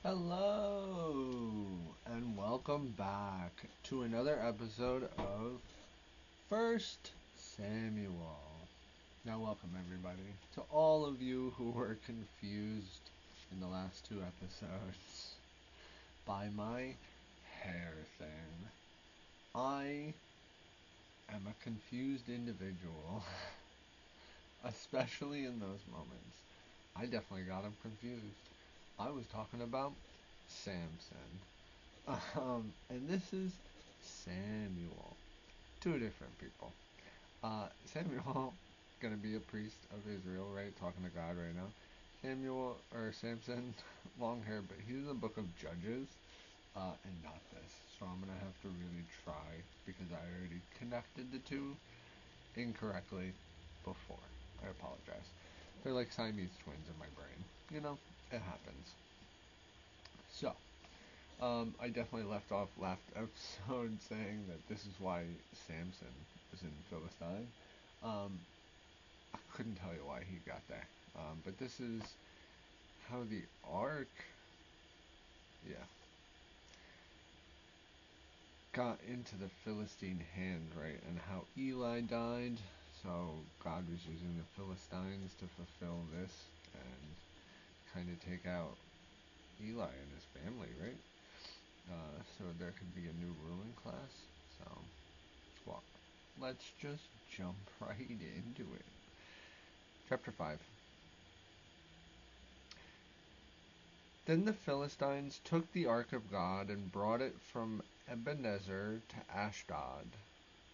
Hello, and welcome back to another episode of First Samuel. Now, welcome everybody to all of you who were confused in the last two episodes by my hair thing. I am a confused individual, especially in those moments. I definitely got him confused. I was talking about Samson. And this is Samuel. Two different people. Samuel, gonna be a priest of Israel, right? Talking to God right now. Samson, long hair, but he's in the book of Judges, and not this. So I'm gonna have to really try because I already connected the two incorrectly before. I apologize. They're like Siamese twins in my brain. It happens. So, I definitely left off last episode saying that this is why Samson was in Philistine. I couldn't tell you why he got there. But this is how the ark, got into the Philistine hand, right? And how Eli died. So God was using the Philistines to fulfill this and kind of take out Eli and his family, right? So there could be a new ruling class. So, well, let's just jump right into it. Chapter 5. Then the Philistines took the ark of God and brought it from Ebenezer to Ashdod.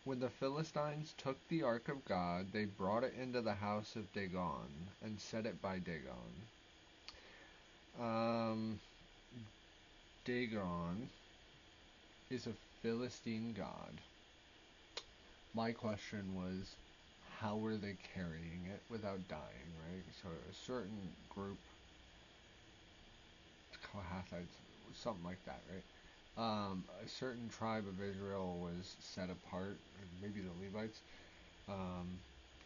When the Philistines took the ark of God, they brought it into the house of Dagon and set it by Dagon. Dagon is a Philistine god. My question was, how were they carrying it without dying, right? So a certain group, Kohathites, something like that, right? A certain tribe of Israel was set apart, maybe the Levites,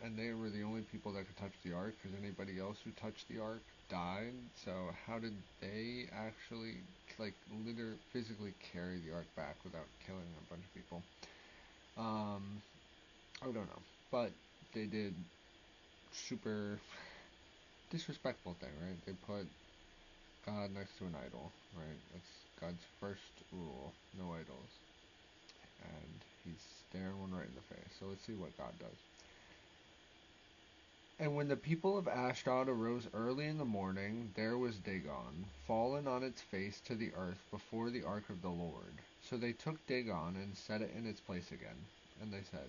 and they were the only people that could touch the ark, because anybody else who touched the ark died. So how did they actually, literally physically carry the ark back without killing a bunch of people? I don't know, but they did super disrespectful thing, right? They put God next to an idol, right? That's God's first rule, no idols. And he's staring one right in the face. So let's see what God does. And when the people of Ashdod arose early in the morning, there was Dagon, fallen on its face to the earth before the ark of the Lord. So they took Dagon and set it in its place again. And they said,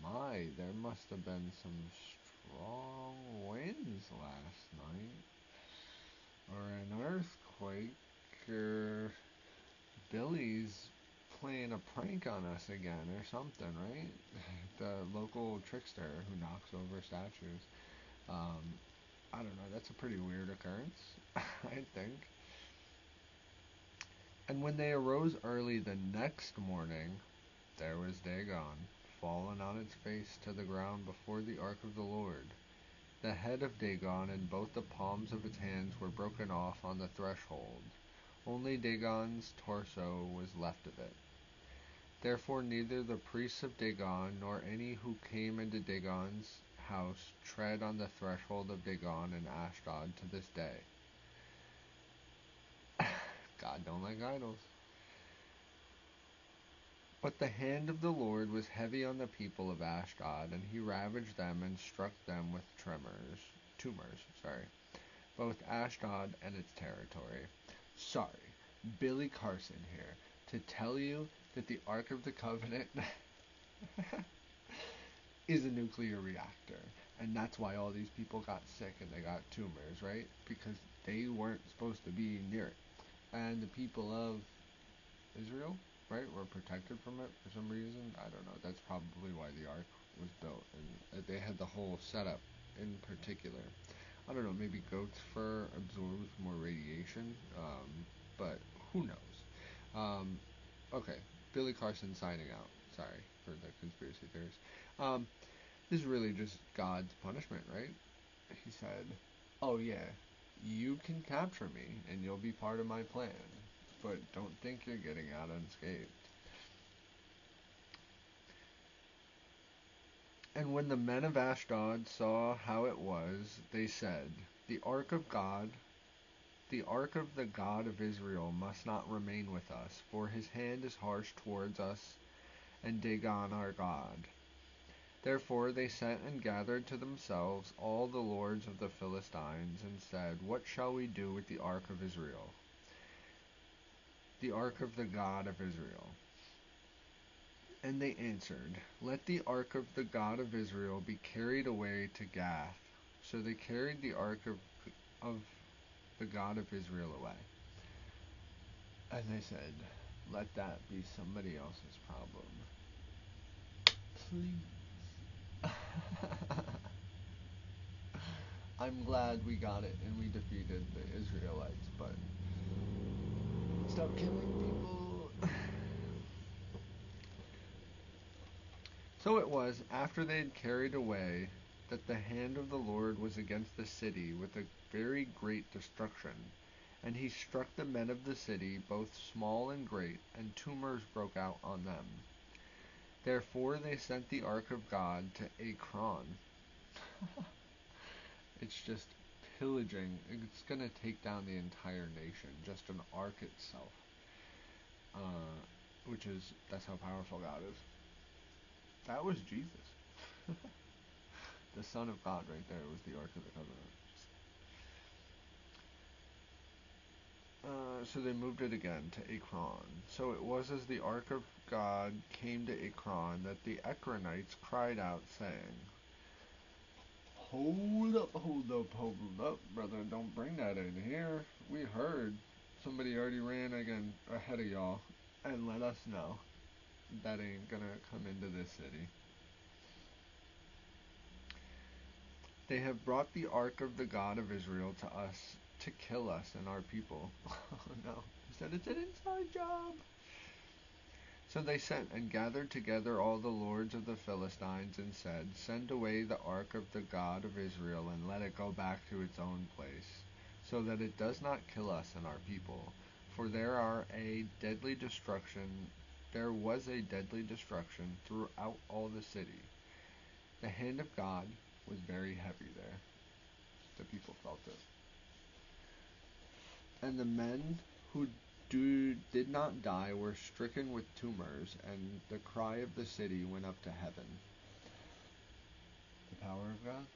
"My, there must have been some strong winds last night, or an earthquake, or Billy's playing a prank on us again or something, right?" The local trickster who knocks over statues. I don't know, that's a pretty weird occurrence, I think. And when they arose early the next morning, there was Dagon, fallen on its face to the ground before the ark of the Lord. The head of Dagon and both the palms of its hands were broken off on the threshold. Only Dagon's torso was left of it. Therefore neither the priests of Dagon nor any who came into Dagon's house tread on the threshold of Dagon in Ashdod to this day. God don't like idols. But the hand of the Lord was heavy on the people of Ashdod, and he ravaged them and struck them with tumors, both Ashdod and its territory. Sorry, Billy Carson here, to tell you that the Ark of the Covenant is a nuclear reactor. And that's why all these people got sick and they got tumors, right? Because they weren't supposed to be near it. And the people of Israel, right, were protected from it for some reason. I don't know. That's probably why the ark was built. And they had the whole setup in particular. I don't know, maybe goat's fur absorbs more radiation, but who knows? Okay, Billy Carson signing out. Sorry for the conspiracy theories. This is really just God's punishment, right? He said, "Oh yeah, you can capture me and you'll be part of my plan, but don't think you're getting out unscathed. And when the men of Ashdod saw how it was, they said, The ark of God, the ark of the God of Israel must not remain with us, for his hand is harsh towards us, and Dagon our God. Therefore they sent and gathered to themselves all the lords of the Philistines, and said, What shall we do with the ark of Israel, the ark of the God of Israel? And they answered, Let the ark of the God of Israel be carried away to Gath. So they carried the ark of the God of Israel away. And they said, Let that be somebody else's problem. Please. I'm glad we got it and we defeated the Israelites, but stop killing people. So it was, after they had carried away, that the hand of the Lord was against the city with a very great destruction. And he struck the men of the city, both small and great, and tumors broke out on them. Therefore they sent the ark of God to Akron. It's just pillaging. It's going to take down the entire nation, just an ark itself. That's how powerful God is. That was Jesus. The Son of God right there was the Ark of the Covenant. So they moved it again to Akron. So it was as the Ark of God came to Akron that the Ekronites cried out, saying, Hold up, brother, don't bring that in here. We heard somebody already ran again ahead of y'all and let us know that ain't gonna come into this city. They have brought the ark of the God of Israel to us to kill us and our people. Oh no, he said it's an inside job. So they sent and gathered together all the lords of the Philistines and said, Send away the ark of the God of Israel and let it go back to its own place, so that it does not kill us and our people. For there was a deadly destruction throughout all the city. The hand of God was very heavy there. The people felt it. And the men who did not die were stricken with tumors, and the cry of the city went up to heaven. The power of God?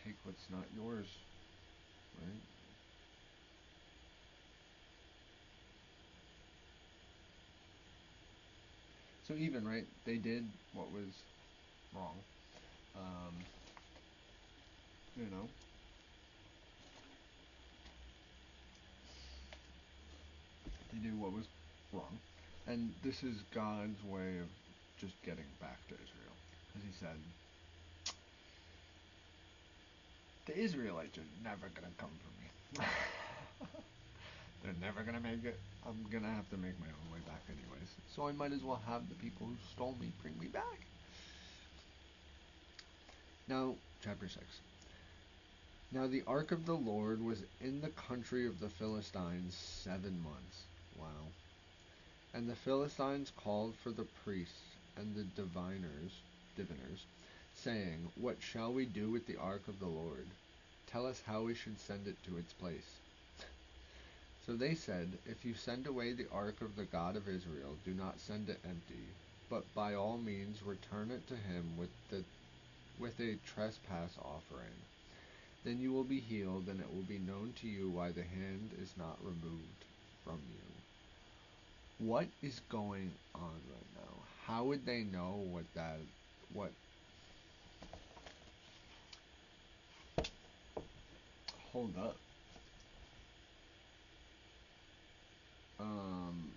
Take what's not yours, right? So even, right, they did what was wrong. Um, you know, they did what was wrong. And this is God's way of just getting back to Israel. Because he said, the Israelites are never going to come for me. They're never going to make it. I'm going to have to make my own way back anyways. So I might as well have the people who stole me bring me back. Now, chapter 6. Now the ark of the Lord was in the country of the Philistines 7 months. Wow. And the Philistines called for the priests and the diviners, saying, What shall we do with the ark of the Lord? Tell us how we should send it to its place. So they said, If you send away the ark of the God of Israel, do not send it empty, but by all means return it to him with a trespass offering. Then you will be healed, and it will be known to you why the hand is not removed from you. What is going on right now? How would they know what? Hold up. Um,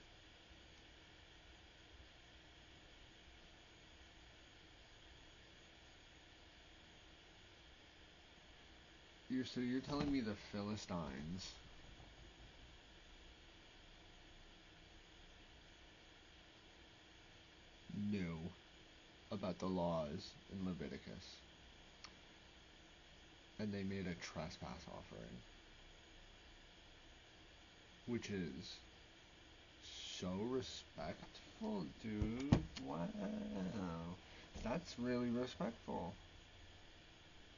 you're telling me the Philistines knew about the laws in Leviticus. and they made a trespass offering, which is so respectful, dude. Wow. That's really respectful.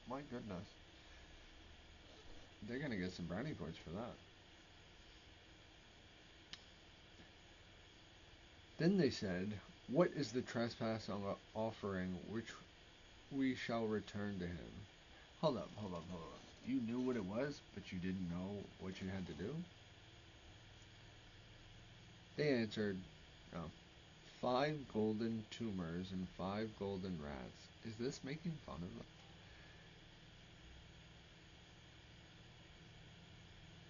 My goodness. They're gonna get some brownie points for that. Then they said, "What is the trespass offering which we shall return to him?" Hold up, hold up, hold up. You knew what it was, but you didn't know what you had to do? They answered, "Oh, 5 golden tumors and 5 golden rats." Is this making fun of them?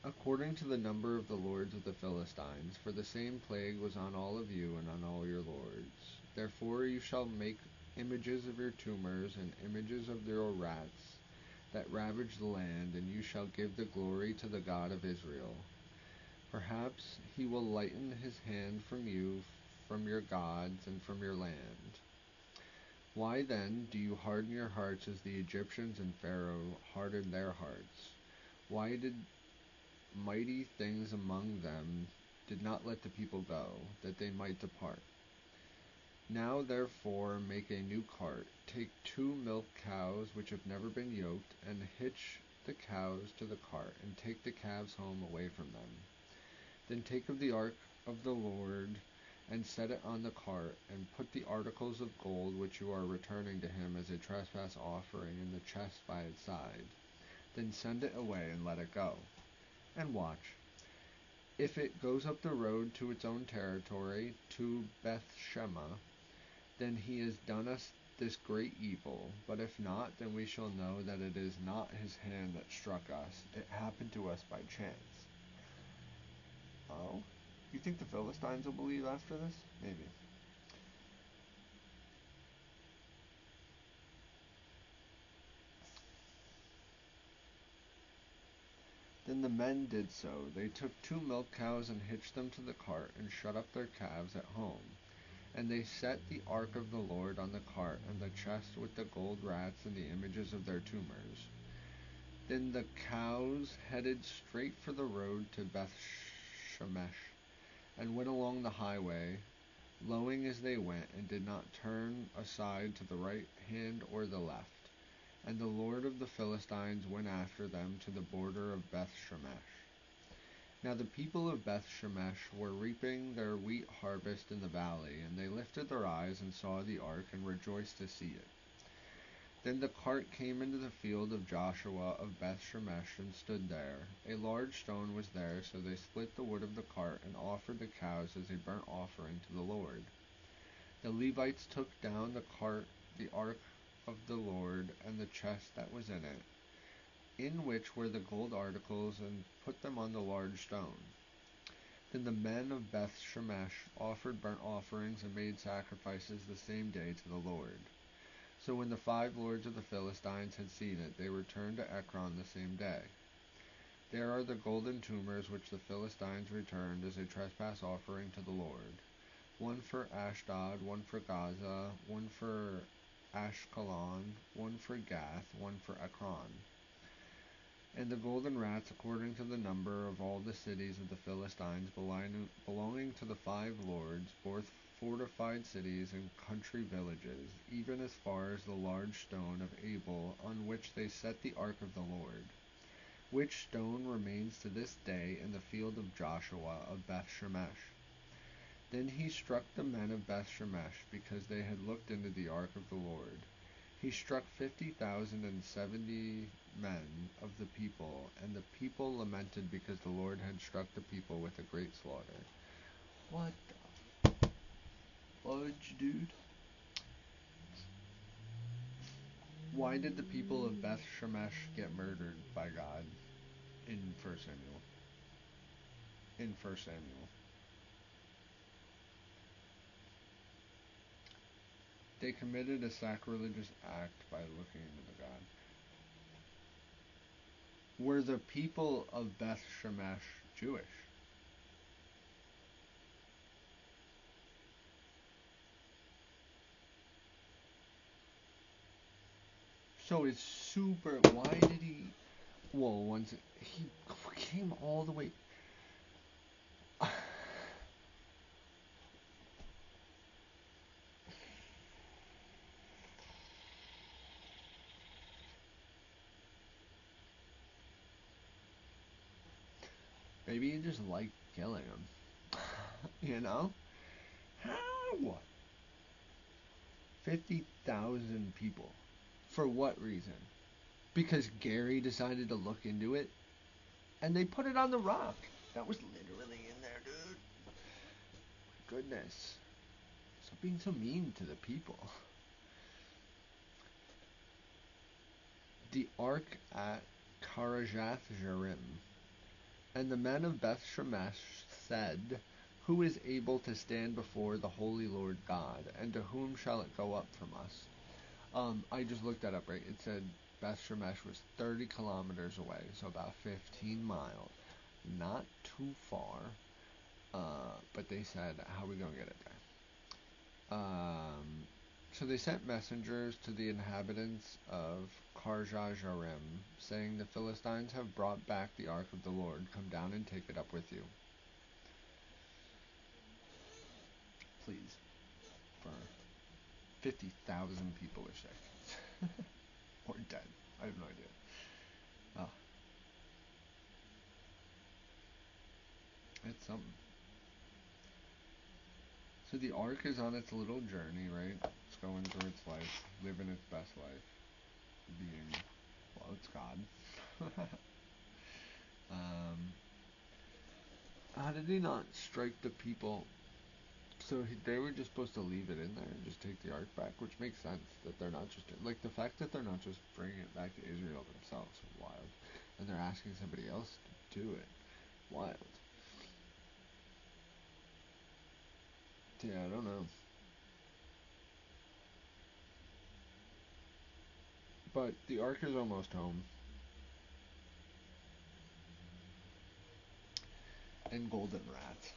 "According to the number of the lords of the Philistines, for the same plague was on all of you and on all your lords. Therefore you shall make images of your tumors and images of your rats that ravage the land, and you shall give the glory to the God of Israel. Perhaps he will lighten his hand from you, from your gods, and from your land. Why then do you harden your hearts as the Egyptians and Pharaoh hardened their hearts? Why did mighty things among them did not let the people go, that they might depart? Now therefore make a new cart, take 2 milk cows which have never been yoked, and hitch the cows to the cart, and take the calves home away from them. Then take of the ark of the Lord, and set it on the cart, and put the articles of gold which you are returning to him as a trespass offering in the chest by its side. Then send it away, and let it go. And watch. If it goes up the road to its own territory, to Bethshema, then he has done us this great evil. But if not, then we shall know that it is not his hand that struck us. It happened to us by chance." Oh? You think the Philistines will believe after this? Maybe. Then the men did so. They took 2 milk cows and hitched them to the cart, and shut up their calves at home. And they set the ark of the Lord on the cart, and the chest with the gold rats and the images of their tumors. Then the cows headed straight for the road to Bethshemesh, and went along the highway, lowing as they went, and did not turn aside to the right hand or the left. And the lord of the Philistines went after them to the border of Bethshemesh. Now the people of Bethshemesh were reaping their wheat harvest in the valley, and they lifted their eyes and saw the ark, and rejoiced to see it. Then the cart came into the field of Joshua of Bethshemesh, and stood there. A large stone was there, so they split the wood of the cart, and offered the cows as a burnt offering to the Lord. The Levites took down the cart, the ark of the Lord, and the chest that was in it, in which were the gold articles, and put them on the large stone. Then the men of Bethshemesh offered burnt offerings and made sacrifices the same day to the Lord. So when the 5 lords of the Philistines had seen it, they returned to Ekron the same day. There are the golden tumors which the Philistines returned as a trespass offering to the Lord, one for Ashdod, one for Gaza, one for Ashkelon, one for Gath, one for Ekron. And the golden rats, according to the number of all the cities of the Philistines belonging to the 5 lords, both fortified cities and country villages, even as far as the large stone of Abel, on which they set the ark of the Lord, which stone remains to this day in the field of Joshua of Bethshemesh. Then he struck the men of Bethshemesh, because they had looked into the ark of the Lord. He struck 50,070 men of the people, and the people lamented because the Lord had struck the people with a great slaughter. What the fudge, dude? Why did the people of Bethshemesh get murdered by God in 1 Samuel? In 1 Samuel. They committed a sacrilegious act by looking into the God. Were the people of Bethshemesh Jewish? So it's super. Why did he? Well, once he came all the way. Maybe he just liked killing him. You know? How? 50,000 people. For what reason? Because Gary decided to look into it and they put it on the rock. That was literally in there, dude. My goodness. Stop being so mean to the people. The ark at Karajath Jearim. And the men of Beth Shemesh said, who is able to stand before the Holy Lord God, and to whom shall it go up from us? I just looked that up, right? It said Beth Shemesh was 30 kilometers away, so about 15 miles. Not too far, but they said, how are we going to get it there? So they sent messengers to the inhabitants of Karjajarim, saying, the Philistines have brought back the ark of the Lord. Come down and take it up with you. Please. For 50,000 people are sick. Or dead. I have no idea. Ah, it's something. So the ark is on its little journey, right? It's going through its life, living its best life, being, well, it's God. um, how did he not strike the people? So they were just supposed to leave it in there and just take the ark back, which makes sense that they're not just like the fact that they're not just bringing it back to Israel themselves, wild, and they're asking somebody else to do it, wild. Yeah, I don't know, but the ark is almost home, and golden rats.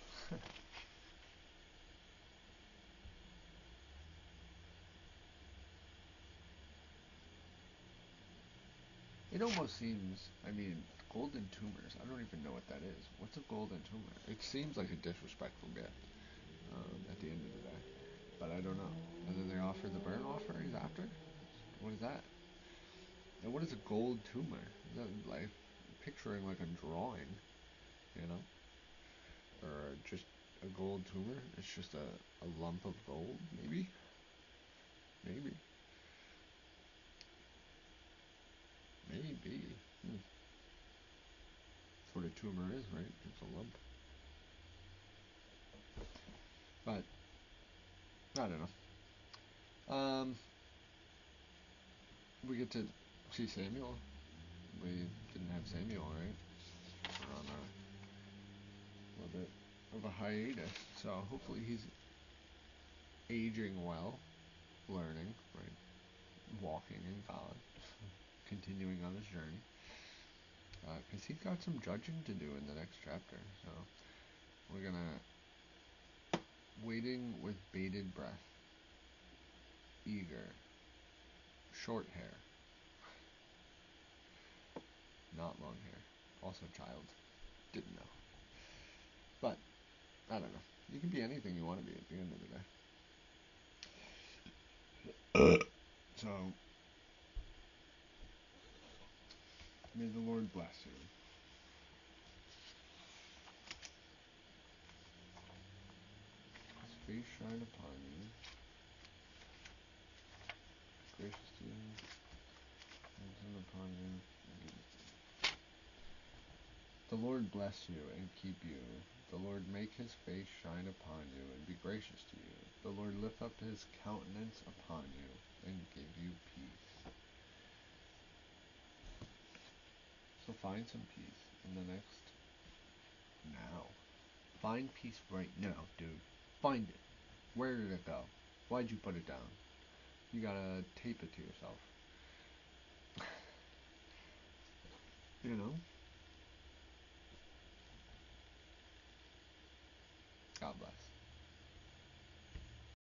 It almost seems, I mean, golden tumors. I don't even know what that is. What's a golden tumor? It seems like a disrespectful gift at the end of the day, but I don't know. And then they offer the burnt offerings after. What is that? And what is a gold tumor? Is that like picturing like a drawing, you know, or just a gold tumor? It's just a lump of gold, maybe, maybe, maybe. That's what a tumor is, right? It's a lump. But I don't know. We get to see Samuel. We didn't have Samuel, right? We're on a little bit of a hiatus, so hopefully he's aging well, learning, right? Walking in God, continuing on his journey. Because he's got some judging to do in the next chapter, so we're gonna waiting with bated breath, eager, short hair, not long hair, also child. Didn't know, but I don't know. You can be anything you want to be at the end of the day. So may the Lord bless you. His face shine upon you, gracious to you, and send upon you. The Lord bless you and keep you. The Lord make his face shine upon you and be gracious to you. The Lord lift up his countenance upon you and give you peace. So find some peace in the next now. Find peace right now, dude. Find it. Where did it go? Why'd you put it down? You gotta tape it to yourself. You know? God bless.